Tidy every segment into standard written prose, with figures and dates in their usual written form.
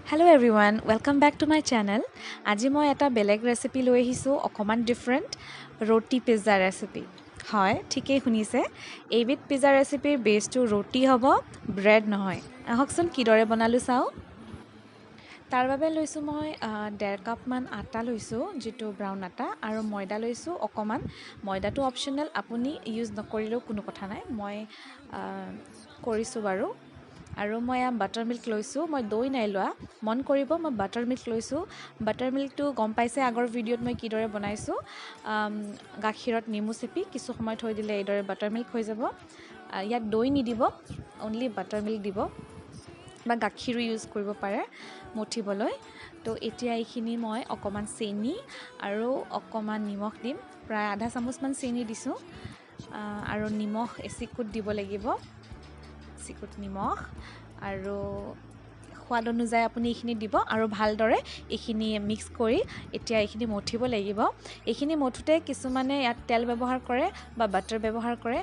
Hello everyone, welcome back to my channel. আজি মই এটা বেলেগ ৰেচিপি লৈ আহিছোঁ অকমান ডিফাৰেণ্ট ৰুটি পিজ্জা ৰেচিপি। হয়, ঠিকই শুনিছে। এইবিধ পিজ্জা ৰেচিপিৰ বেছটো ৰুটি হ'ব, ব্ৰেড নহয়। আহকচোন কিদৰে বনালোঁ চাওঁ। তাৰ বাবে লৈছোঁ মই 1.5 কাপমান আটা লৈছোঁ, যিটো ব্ৰাউন আটা, আৰু ময়দা লৈছোঁ অকমান। ময়দাটো অপশ্যনেল, আপুনি ইউজ নকৰিলেও কোনো কথা নাই। মই কৰিছোঁ বাৰু। আৰু মই বাটাৰ মিল্ক লৈছোঁ। মই দৈ নাই লোৱা, মন কৰিব মই বাটাৰ মিল্ক লৈছোঁ। বাটাৰ মিল্কটো গম পাইছে আগৰ ভিডিঅ'ত মই কিদৰে বনাইছোঁ। গাখীৰত নেমু চেপি কিছু সময় থৈ দিলে এইদৰে বাটাৰ মিল্ক হৈ যাব। ইয়াত দৈ নিদিব, অনলি বাটাৰ মিল্ক দিব, বা গাখীৰো ইউজ কৰিব পাৰে মঠিবলৈ। তো এতিয়া এইখিনি মই অকণমান চেনি আৰু অকণমান নিমখ দিম। প্ৰায় আধা চামুচমান চেনি দিছোঁ, আৰু নিমখ এচিকুট দিব লাগিব, চিকুট নিমখ, আৰু সোৱাদ অনুযায়ী আপুনি এইখিনি দিব, আৰু ভালদৰে এইখিনি মিক্স কৰি এতিয়া এইখিনি মঠিব লাগিব। এইখিনি মঠোতে কিছুমানে ইয়াত তেল ব্যৱহাৰ কৰে বা বাটাৰ ব্যৱহাৰ কৰে।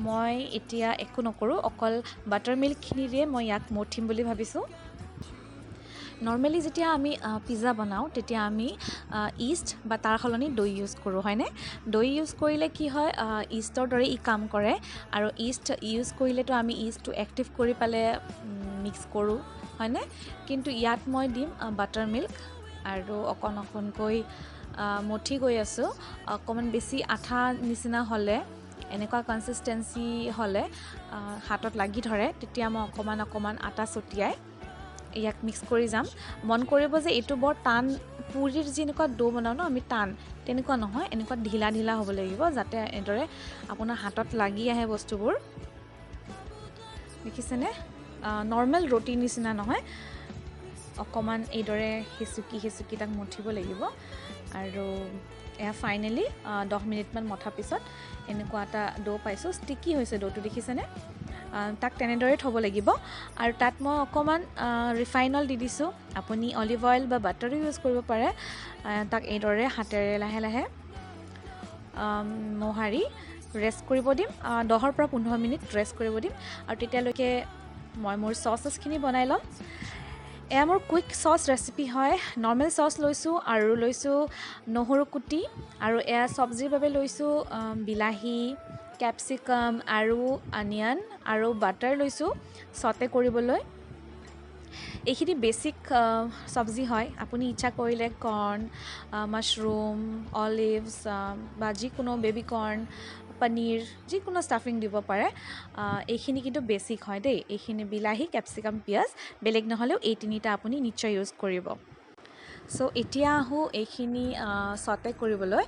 মই এতিয়া একো নকৰোঁ, অকল বাটাৰ মিল্কখিনিৰে মই ইয়াক মঠিম বুলি ভাবিছোঁ। নৰ্মেলি যেতিয়া আমি পিজ্জা বনাওঁ তেতিয়া আমি ইষ্ট বা তাৰ সলনি দৈ ইউজ কৰোঁ, হয়নে? দৈ ইউজ কৰিলে কি হয়, ইষ্টৰ দৰে ই কাম কৰে, আৰু ইষ্ট ইউজ কৰিলেতো আমি ইষ্টটো এক্টিভ কৰি পালে মিক্স কৰোঁ, হয়নে? কিন্তু ইয়াত মই দিম বাটাৰ মিল্ক, আৰু অকণকৈ মঠি গৈ আছোঁ। অকণমান বেছি আঠা নিচিনা হ'লে, এনেকুৱা কনচিষ্টেঞ্চি হ'লে হাতত লাগি ধৰে, তেতিয়া মই অকণমান আটা ছটিয়াই ইয়াক মিক্স কৰি যাম। মন কৰিব যে এইটো বৰ টান, পুৰিৰ যেনেকুৱা ডো বনাওঁ ন আমি টান, তেনেকুৱা নহয়। এনেকুৱা ঢিলা ঢিলা হ'ব লাগিব, যাতে এইদৰে আপোনাৰ হাতত লাগি আহে বস্তুবোৰ। দেখিছেনে? নৰ্মেল ৰুটিৰ নিচিনা নহয়, অকণমান এইদৰে হেঁচুকি তাক মঠিব লাগিব। আৰু এয়া ফাইনেলি 10 মিনিটমান মঠাৰ পিছত এনেকুৱা এটা ডো পাইছোঁ। ষ্টিকি হৈছে ডোটো, দেখিছেনে? তাক তেনেদৰে থ'ব লাগিব। আৰু তাত মই অকণমান ৰিফাইন অইল দি দিছোঁ। আপুনি অলিভ অইল বা বাটাৰো ইউজ কৰিব পাৰে। তাক এইদৰে হাতেৰে লাহে লাহে মোহাৰি ৰেষ্ট কৰিব দিম। 10 পৰা 15 মিনিট ৰেষ্ট কৰিব দিম, আৰু তেতিয়ালৈকে মই মোৰ চচখিনি বনাই ল'ম। এয়া মোৰ কুইক চচ ৰেচিপি হয়। নৰ্মেল চচ লৈছোঁ, আৰু লৈছোঁ নহৰু কুটি, আৰু এয়া চব্জিৰ বাবে লৈছোঁ বিলাহী, কেপচিকাম আৰু অনিয়ন, আৰু বাটাৰ লৈছোঁ চটে কৰিবলৈ। এইখিনি বেছিক চব্জি হয়। আপুনি ইচ্ছা কৰিলে কৰ্ণ, মাছৰুম, অলিভছ, বা যিকোনো বেবী কৰ্ণ, পনীৰ, যিকোনো ষ্টাফিং দিব পাৰে। এইখিনি কিন্তু বেছিক হয় দেই। এইখিনি বিলাহী, কেপচিকাম, পিঁয়াজ, বেলেগ নহ'লেও এই তিনিটা আপুনি নিশ্চয় ইউজ কৰিব। চ' এতিয়া আহোঁ এইখিনি চটে কৰিবলৈ।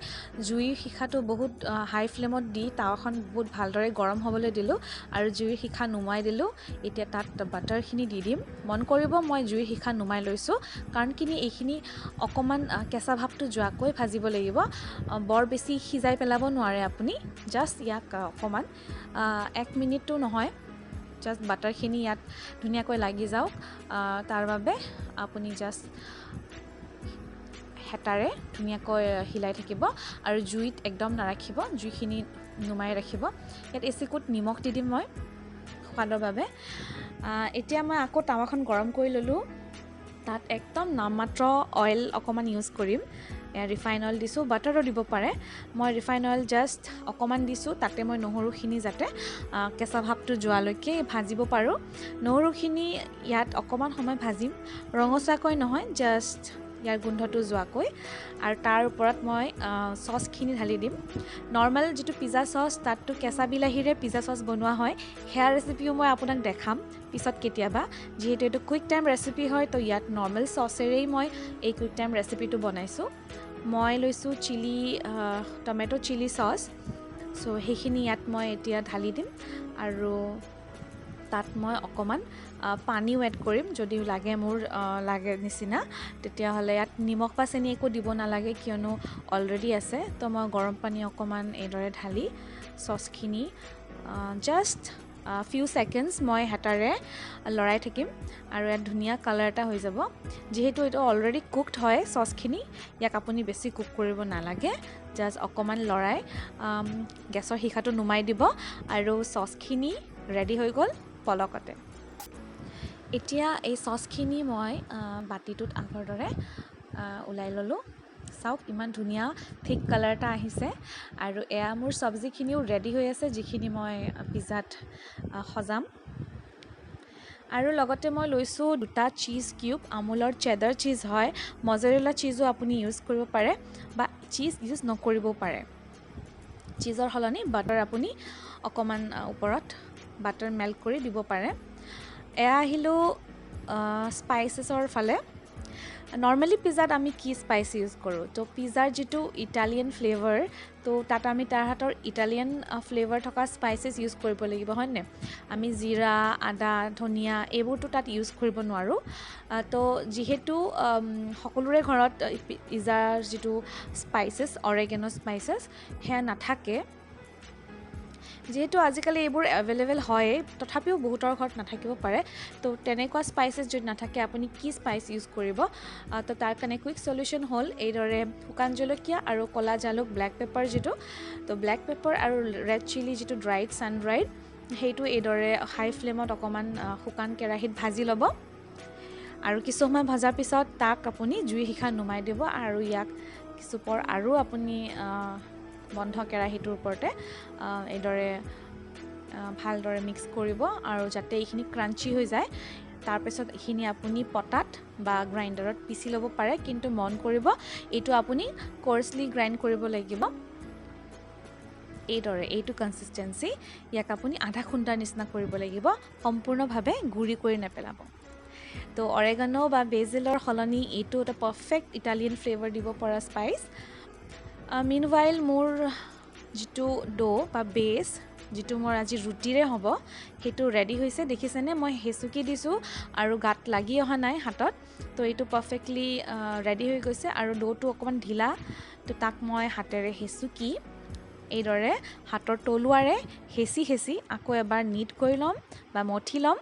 জুইৰ শিখাটো বহুত হাই ফ্লেমত দি টাৱাখন বহুত ভালদৰে গৰম হ'বলৈ দিলোঁ, আৰু জুইৰ শিখা নুমাই দিলোঁ। এতিয়া তাত বাটাৰখিনি দি দিম। মন কৰিব মই জুইৰ শিখা নুমাই লৈছোঁ, কাৰণ এইখিনি অকণমান কেঁচা ভাৱটো যোৱাকৈ ভাজিব লাগিব। বৰ বেছি সিজাই পেলাব নোৱাৰে আপুনি। জাষ্ট ইয়াক অকণমান 1 মিনিটো নহয়, জাষ্ট বাটাৰখিনি ইয়াত ধুনীয়াকৈ লাগি যাওক, তাৰ বাবে আপুনি জাষ্ট হেতাৰে ধুনীয়াকৈ হিলাই থাকিব, আৰু জুইত একদম নাৰাখিব, জুইখিনি নুমাই ৰাখিব। ইয়াত এচিকুট নিমখ দি দিম মই সোৱাদৰ বাবে। এতিয়া মই আকৌ টাৱাখন গৰম কৰি ল'লোঁ। তাত একদম নামমাত্ৰ অইল অকণমান ইউজ কৰিম। ৰিফাইন অইল দিছোঁ, বাটাৰো দিব পাৰে। মই ৰিফাইন অইল জাষ্ট অকণমান দিছোঁ, তাতে মই নহৰুখিনি যাতে কেঁচা ভাৱটো যোৱালৈকে ভাজিব পাৰোঁ। নহৰুখিনি ইয়াত অকণমান সময় ভাজিম, ৰঙচুৱাকৈ নহয়, জাষ্ট ইয়াৰ গোন্ধটো যোৱাকৈ। আৰু তাৰ ওপৰত মই চচখিনি ঢালি দিম। নৰ্মেল যিটো পিজ্জা চচ, তাততো কেঁচা বিলাহীৰে পিজ্জা চচ বনোৱা হয়। সেয়া ৰেচিপিও মই আপোনাক দেখাম পিছত কেতিয়াবা। যিহেতু এইটো কুইক টাইম ৰেচিপি হয়, তো ইয়াত নৰ্মেল চচেৰেই মই এই কুইক টাইম ৰেচিপিটো বনাইছোঁ। মই লৈছোঁ টমেটো চিলি চচ। চ' সেইখিনি ইয়াত মই এতিয়া ঢালি দিম, আৰু তাত মই অকণমান পানীও এড কৰিম, যদি লাগে মোৰ লাগে নিচিনা। তেতিয়াহ'লে ইয়াত নিমখ বা চেনি একো দিব নালাগে, কিয়নো অলৰেডি আছে। তো মই গৰম পানী অকণমান এইদৰে ঢালি চচখিনি জাষ্ট ফিউ ছেকেণ্ডছ মই হেতাৰে লৰাই থাকিম, আৰু ইয়াত ধুনীয়া কালাৰ এটা হৈ যাব। যিহেতু এইটো অলৰেডি কুকড হয় চচখিনি, ইয়াক আপুনি বেছি কুক কৰিব নালাগে। জাষ্ট অকণমান লৰাই গেছৰ শিখাটো নুমাই দিব, আৰু চচখিনি ৰেডি হৈ গ'ল পলকতে। এতিয়া এই চচখিনি মই বাতিটোত আগৰ দৰে ওলাই ল'লোঁ। চাওক ইমান ধুনীয়া থিক কালাৰ এটা আহিছে আৰু এয়া মোৰ চব্জিখিনিও ৰেডি হৈ আছে যিখিনি মই পিজ্জাত সজাম। আৰু লগতে মই লৈছোঁ 2টা চীজ কিউব, আমুলৰ চেডাৰ চীজ হয়, মজেৰেলা চীজো আপুনি ইউজ কৰিব পাৰে বা চীজ ইউজ নকৰিবও পাৰে। চীজৰ সলনি বাটাৰ আপুনি অকণমান ওপৰত বাটাৰ মেল্ট কৰি দিব পাৰে। এয়া আহিলোঁ স্পাইচেছৰ ফালে। নৰ্মেলি পিজ্জাত আমি কি স্পাইচ ইউজ কৰোঁ, তো পিজ্জাৰ যিটো ইটালিয়ান ফ্লেভাৰ, তো তাত আমি তাৰ হাতৰ ইটালিয়ান ফ্লেভাৰ থকা স্পাইচেছ ইউজ কৰিব লাগিব, হয়নে? আমি জিৰা, আদা, ধনিয়া এইবোৰতো তাত ইউজ কৰিব নোৱাৰোঁ। তো যিহেতু সকলোৰে ঘৰত পিজ্জাৰ যিটো স্পাইচেছ, অৰেগেনো স্পাইচেছ সেয়া নাথাকে, যিহেতু আজিকালি এইবোৰ এভেইলেবল হয়েই, তথাপিও বহুতৰ ঘৰত নাথাকিব পাৰে। তো তেনেকুৱা স্পাইচেছ যদি নাথাকে আপুনি কি স্পাইচ ইউজ কৰিব? তো তাৰ কাৰণে কুইক চলিউশ্যন হ'ল এইদৰে শুকান জলকীয়া আৰু ক'লা জালুক, ব্লেক পেপাৰ যিটো, তো ব্লেক পেপাৰ আৰু ৰেড চিলি যিটো ড্ৰাইড, ছান ড্ৰাইড, সেইটো এইদৰে হাই ফ্লেমত অকণমান শুকান কেৰাহীত ভাজি ল'ব আৰু কিছু সময় ভজাৰ পিছত তাক আপুনি জুই শিখা নুমাই দিব আৰু ইয়াক কিছুপৰ আৰু আপুনি বন্ধ কেৰাহীটোৰ ওপৰতে এইদৰে ভালদৰে মিক্স কৰিব আৰু যাতে এইখিনি ক্ৰাঞ্চি হৈ যায়। তাৰপিছত এইখিনি আপুনি পটাত বা গ্ৰাইণ্ডাৰত পিচি ল'ব পাৰে, কিন্তু মন কৰিব এইটো আপুনি কৰ্চলি গ্ৰাইণ্ড কৰিব লাগিব। এইদৰে এইটো কনচিষ্টেঞ্চি, ইয়াক আপুনি আধা খুন্দাৰ নিচিনা কৰিব লাগিব, সম্পূৰ্ণভাৱে গুড়ি কৰি নেপেলাব। তো অৰেগানো বা বেজিলৰ সলনি এইটো এটা পাৰফেক্ট ইটালিয়ান ফ্লেভাৰ দিব পৰা স্পাইচ। মিনৱাইল মোৰ যিটো ডো বা বেছ, যিটো মোৰ আজি ৰুটিৰে হ'ব, সেইটো ৰেডি হৈছে। দেখিছেনে মই হেঁচুকি দিছোঁ আৰু গাত লাগি অহা নাই হাতত। তো এইটো পাৰফেক্টলি ৰেডি হৈ গৈছে আৰু ডোটো অকণমান ঢিলা, তো তাক মই হাতেৰে হেঁচুকি এইদৰে হাতৰ তলুৱাৰে হেঁচি আকৌ এবাৰ নিট কৰি ল'ম বা মঠি ল'ম।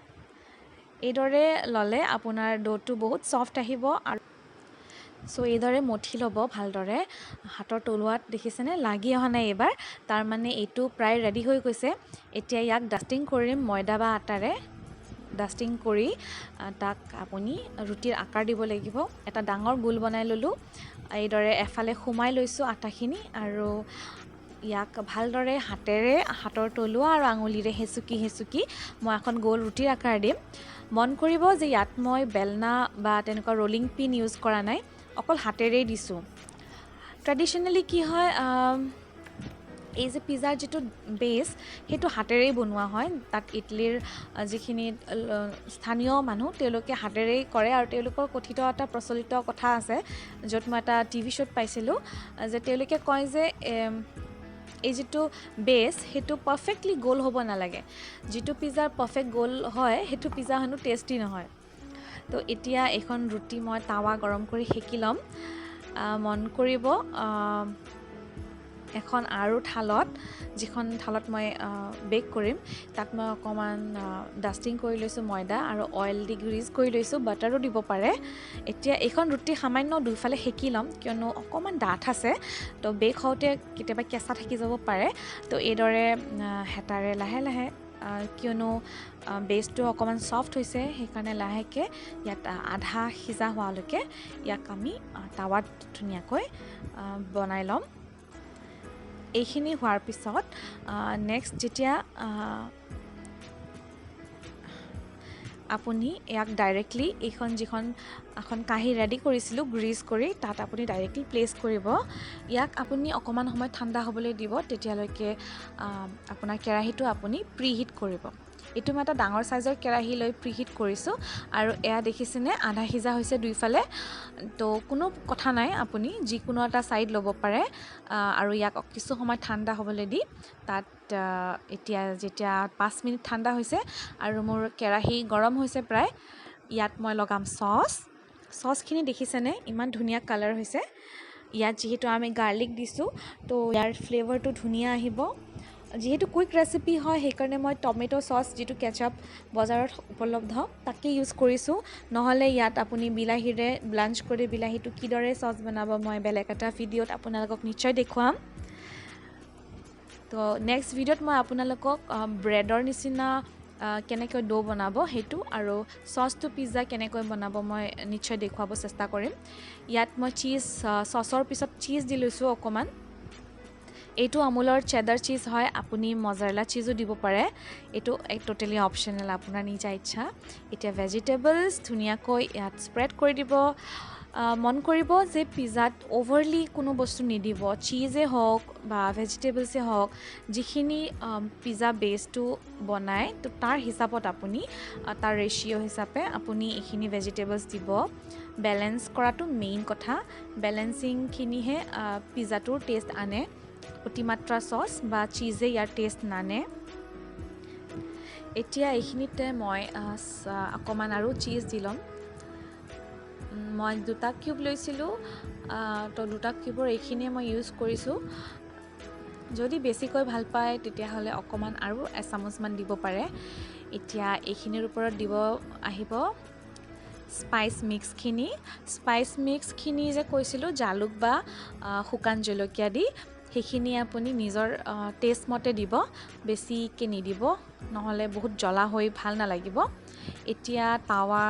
এইদৰে ল'লে আপোনাৰ ডোটো বহুত ছফ্ট আহিব। আৰু এইদৰে মঠি ল'ব ভালদৰে হাতৰ তলুৱাত। দেখিছেনে লাগি অহা নাই এইবাৰ, তাৰমানে এইটো প্ৰায় ৰেডি হৈ গৈছে। এতিয়া ইয়াক ডাষ্টিং কৰিম ময়দা বা আটাৰে। ডাষ্টিং কৰি তাক আপুনি ৰুটিৰ আকাৰ দিব লাগিব। এটা ডাঙৰ গোল বনাই ল'লোঁ, এইদৰে এফালে সোমাই লৈছোঁ আটাখিনি আৰু ইয়াক ভালদৰে হাতেৰে, হাতৰ তলুৱা আৰু আঙুলিৰে হেঁচুকি মই এখন গোল ৰুটিৰ আকাৰ দিম। মন কৰিব যে ইয়াত মই বেলনা বা তেনেকুৱা ৰলিং পিন ইউজ কৰা নাই, অকল হাতেৰেই দিছোঁ। ট্ৰেডিশ্যনেলি কি হয়, এই যে পিজ্জাৰ যিটো বেছ সেইটো হাতেৰেই বনোৱা হয়। তাত ইটলীৰ যিখিনি স্থানীয় মানুহ তেওঁলোকে হাতেৰেই কৰে আৰু তেওঁলোকৰ কথিত এটা প্ৰচলিত কথা আছে, য'ত মই এটা টিভি শ্ব'ত পাইছিলোঁ, যে তেওঁলোকে কয় যে এই যিটো বেছ সেইটো পাৰফেক্টলি গোল হ'ব নালাগে। যিটো পিজ্জাৰ পাৰফেক্ট গোল হয় সেইটো পিজ্জা হেনো টেষ্টি নহয়। তো এতিয়া এইখন ৰুটি মই টাৱা গৰম কৰি সেকি ল'ম। মন কৰিব এখন আৰু থালত, যিখন থালত মই বেক কৰিম, তাত মই অকণমান ডাষ্টিং কৰি লৈছোঁ ময়দা আৰু অইল দি গ্ৰীজ কৰি লৈছোঁ, বাটাৰো দিব পাৰে। এতিয়া এইখন ৰুটি সামান্য দুইফালে সেকি ল'ম, কিয়নো অকণমান ডাঠ আছে, তো বেক হওঁতে কেতিয়াবা কেঁচা থাকি যাব পাৰে। তো এইদৰে হেতাৰে লাহে লাহে, কিয়নো বেছটো অকণমান ছফ্ট হৈছে, সেইকাৰণে লাহেকৈ ইয়াত আধা সিজা হোৱালৈকে ইয়াক আমি টাৱাত ধুনীয়াকৈ বনাই ল'ম। এইখিনি হোৱাৰ পিছত নেক্সট যেতিয়া আপুনি ইয়াক ডাইৰেক্টলি যিখন এখন কাঁহী ৰেডি কৰিছিলোঁ গ্ৰীজ কৰি, তাত আপুনি ডাইৰেক্টলি প্লেচ কৰিব। ইয়াক আপুনি অকণমান সময় ঠাণ্ডা হ'বলৈ দিব, তেতিয়ালৈকে আপোনাৰ কেৰাহীটো আপুনি প্ৰিহিট কৰিব। এইটো মই এটা ডাঙৰ চাইজৰ কেৰাহী লৈ প্ৰিহিট কৰিছোঁ আৰু এয়া দেখিছেনে আধা সিজা হৈছে দুইফালে। তো কোনো কথা নাই, আপুনি যিকোনো এটা ছাইড ল'ব পাৰে আৰু ইয়াক কিছু সময় ঠাণ্ডা হ'বলৈ দি তাত এতিয়া যেতিয়া 5 মিনিট ঠাণ্ডা হৈছে আৰু মোৰ কেৰাহী গৰম হৈছে প্ৰায়, ইয়াত মই লগাম চচখিনি। দেখিছেনে ইমান ধুনীয়া কালাৰ হৈছে। ইয়াত যিহেতু আমি গাৰ্লিক দিছোঁ, তো ইয়াৰ ফ্লেভাৰটো ধুনীয়া আহিব। যিহেতু কুইক ৰেচিপি হয়, সেইকাৰণে মই টমেট' চচ যিটো কেচাপ বজাৰত উপলব্ধ তাকে ইউজ কৰিছোঁ। নহ'লে ইয়াত আপুনি বিলাহীৰে ব্লাঞ্চ কৰি বিলাহীটো কিদৰে চচ বনাব মই বেলেগ এটা ভিডিঅ'ত আপোনালোকক নিশ্চয় দেখুৱাম। তো নেক্সট ভিডিঅ'ত মই আপোনালোকক ব্ৰেডৰ নিচিনা কেনেকৈ ডো বনাব সেইটো আৰু সসটো পিজ্জা কেনেকৈ বনাব মই নিশ্চয় দেখুৱাব চেষ্টা কৰিম ইয়াত মই চীজ সসৰ পিছত চীজ দি লৈছোঁ অকমান এইটো আমুলৰ চেডাৰ চীজ হয় আপুনি মজাৰেলা চীজো দিব পাৰে এইটো টোটালি অপচনেল আপোনাৰ নিজা ইচ্ছা এতিয়া ভেজিটেবলছ ধুনীয়াকৈ ইয়াত স্প্ৰেড কৰি দিব মন কৰিব যে পিজ্জাত ওভাৰলি কোনো বস্তু নিদিব চীজে হওক বা ভেজিটেবলছে হওক যিখিনি পিজ্জা বেছটো বনায় তো তাৰ হিচাপত আপুনি তাৰ ৰেচিঅ' হিচাপে আপুনি এইখিনি ভেজিটেবলছ দিব বেলেঞ্চ কৰাটো মেইন কথা বেলেঞ্চিংখিনিহে পিজ্জাটোৰ টেষ্ট আনে অতিমাত্ৰা সস বা চীজে ইয়াৰ টেষ্ট নানে এতিয়া এইখিনিতে মই অকণমান আৰু চীজ দি ল'ম মই 2টা কিউব লৈছিলোঁ তো 2টা কিউবৰ এইখিনিয়ে মই ইউজ কৰিছোঁ যদি বেছিকৈ ভাল পায় তেতিয়াহ'লে অকণমান আৰু এচামুচমান দিব পাৰে এতিয়া এইখিনিৰ ওপৰত দিব আহিব স্পাইচ মিক্সখিনি যে কৈছিলোঁ জালুক বা শুকান জলকীয়া দি সেইখিনি আপুনি নিজৰ টেষ্ট মতে দিব বেছিকৈ নিদিব নহ'লে বহুত জ্বলা হৈ ভাল নালাগিব এতিয়া তাৱা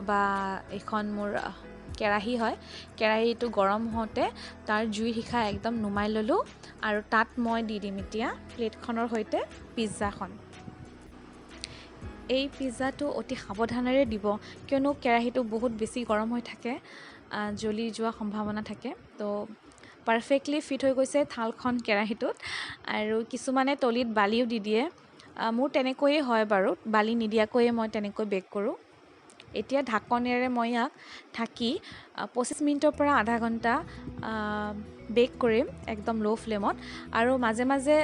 বা এখন মোৰ কেৰাহী হয় কেৰাহীটো গৰম হওঁতে তাৰ জুই শিখা একদম নুমাই ল'লোঁ আৰু তাত মই দি দিম এতিয়া প্লেটখনৰ সৈতে পিজ্জাখন এই পিজ্জাটো অতি সাৱধানেৰে দিব কিয়নো কেৰাহীটো বহুত বেছি গৰম হৈ থাকে জ্বলি যোৱা সম্ভাৱনা থাকে তো পাৰফেক্টলি ফিট হৈ গৈছে থালখন কেৰাহীটোত আৰু কিছুমানে তলিত বালিও দি দিয়ে মোৰ তেনেকৈয়ে হয় বাৰু বালি নিদিয়াকৈয়ে মই তেনেকৈ বেক কৰোঁ এতিয়া ঢাকনেৰে মই ইয়াক ঢাকি 25 মিনিটৰ পৰা আধা ঘণ্টা বেক কৰিম একদম ল' ফ্লেমত আৰু মাজে মাজে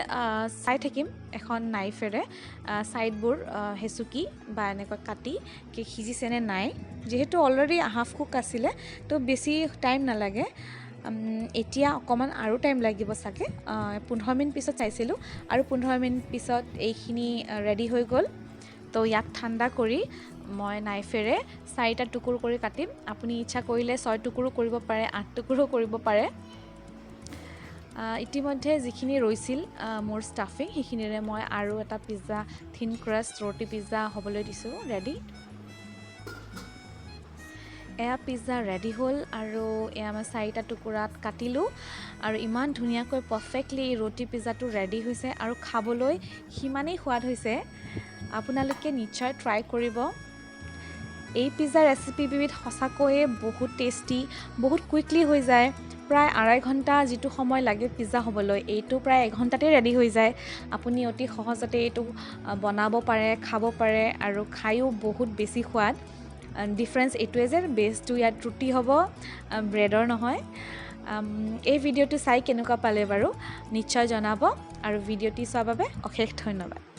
চাই থাকিম এখন নাইফেৰে ছাইডবোৰ হেচুকি বা এনেকৈ কাটি সিজিছেনে নাই যিহেতু অলৰেডি হাফ কুক আছিলে তো বেছি টাইম নালাগে এতিয়া অকণমান আৰু টাইম লাগিব চাগে 15 মিনিট পিছত চাইছিলোঁ আৰু 15 মিনিট পিছত এইখিনি ৰেডি হৈ গ'ল তো ইয়াক ঠাণ্ডা কৰি মই নাইফেৰে 4টা টুকুৰ কৰি কাটিম আপুনি ইচ্ছা কৰিলে 6 টুকুৰো কৰিব পাৰে 8 টুকুৰো কৰিব পাৰে ইতিমধ্যে যিখিনি ৰৈছিল মোৰ ষ্টাফিং সেইখিনিৰে মই আৰু এটা পিজ্জা থিন ক্ৰাষ্ট ৰুটি পিজ্জা হ'বলৈ দিছোঁ ৰেডি এয়া পিজ্জা ৰেডি হ'ল আৰু এয়া মই 4টা টুকুৰাত কাটিলোঁ আৰু ইমান ধুনীয়াকৈ পাৰফেক্টলি এই ৰুটি পিজ্জাটো ৰেডি হৈছে আৰু খাবলৈ সিমানেই সোৱাদ হৈছে আপোনালোকে নিশ্চয় ট্ৰাই কৰিব এই পিজ্জা ৰেচিপিবিধ সঁচাকৈয়ে বহুত টেষ্টি বহুত কুইকলি হৈ যায় প্ৰায় 2.5 ঘণ্টা যিটো সময় লাগে পিজ্জা হ'বলৈ এইটো প্ৰায় 1 ঘণ্টাতে ৰেডি হৈ যায় আপুনি অতি সহজতে এইটো বনাব পাৰে খাব পাৰে আৰু খায়ো বহুত বেছি সোৱাদ ডিফাৰেঞ্চ এইটোৱে যে বেছটো ইয়াত ৰুটি হ'ব ব্ৰেডৰ নহয় এই ভিডিঅ'টো চাই কেনেকুৱা পালে বাৰু নিশ্চয় জনাব আৰু ভিডিঅ'টি চোৱাৰ বাবে অশেষ ধন্যবাদ